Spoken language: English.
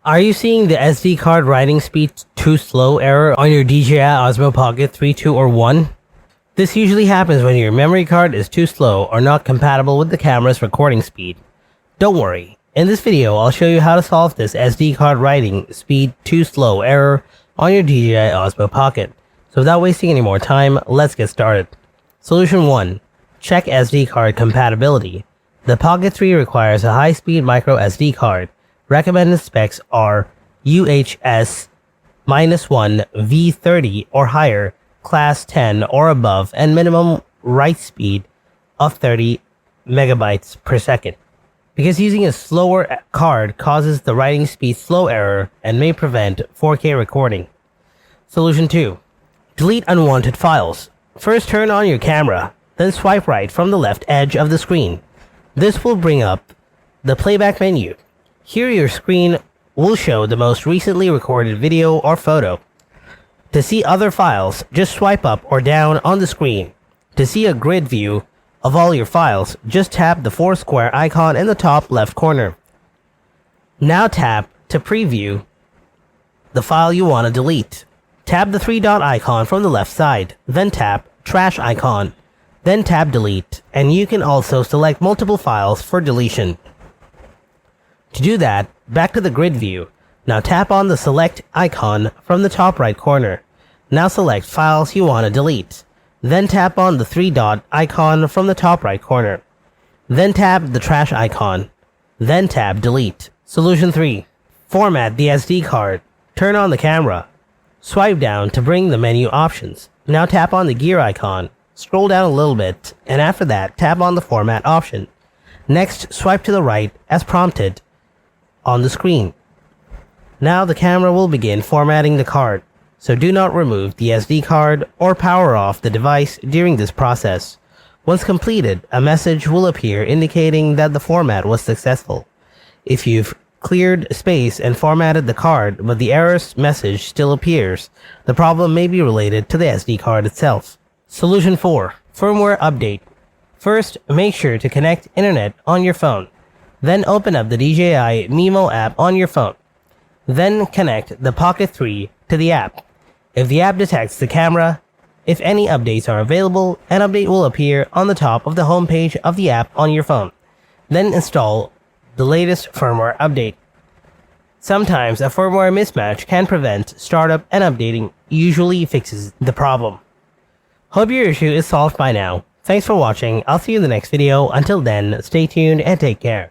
Are you seeing the SD card writing speed too slow error on your DJI Osmo Pocket 3, 2, or 1? This usually happens when your memory card is too slow or not compatible with the camera's recording speed. Don't worry, in this video I'll show you how to solve this SD card writing speed too slow error on your DJI Osmo Pocket. So without wasting any more time, let's get started. Solution 1. Check SD card compatibility. The Pocket 3 requires a high-speed microSD card. Recommended specs are UHS-1 V30 or higher, class 10 or above, and minimum write speed of 30 megabytes per second. Because using a slower card causes the writing speed slow error and may prevent 4K recording. Solution 2. Delete unwanted files. First turn on your camera, then swipe right from the left edge of the screen. This will bring up the playback menu. Here your screen will show the most recently recorded video or photo. To see other files, just swipe up or down on the screen. To see a grid view of all your files, just tap the 4 square icon in the top left corner. Now tap to preview the file you want to delete. Tap the 3 dot icon from the left side, then tap trash icon, then tap delete, and you can also select multiple files for deletion. To do that, back to the grid view. Now tap on the select icon from the top right corner. Now select files you want to delete. Then tap on the 3 dot icon from the top right corner. Then tap the trash icon. Then tap delete. Solution 3. Format the SD card. Turn on the camera. Swipe down to bring the menu options. Now tap on the gear icon. Scroll down a little bit, and after that tap on the format option. Next, swipe to the right as prompted on the screen. Now the camera will begin formatting the card, so do not remove the SD card or power off the device during this process. Once completed, a message will appear indicating that the format was successful. If you've cleared space and formatted the card but the error message still appears, the problem may be related to the SD card itself. Solution 4. Firmware update. First, make sure to connect internet on your phone. Then open up the DJI Mimo app on your phone. Then connect the Pocket 3 to the app. If the app detects the camera, if any updates are available, an update will appear on the top of the home page of the app on your phone. Then install the latest firmware update. Sometimes a firmware mismatch can prevent startup, and updating usually fixes the problem. Hope your issue is solved by now. Thanks for watching. I'll see you in the next video. Until then, stay tuned and take care.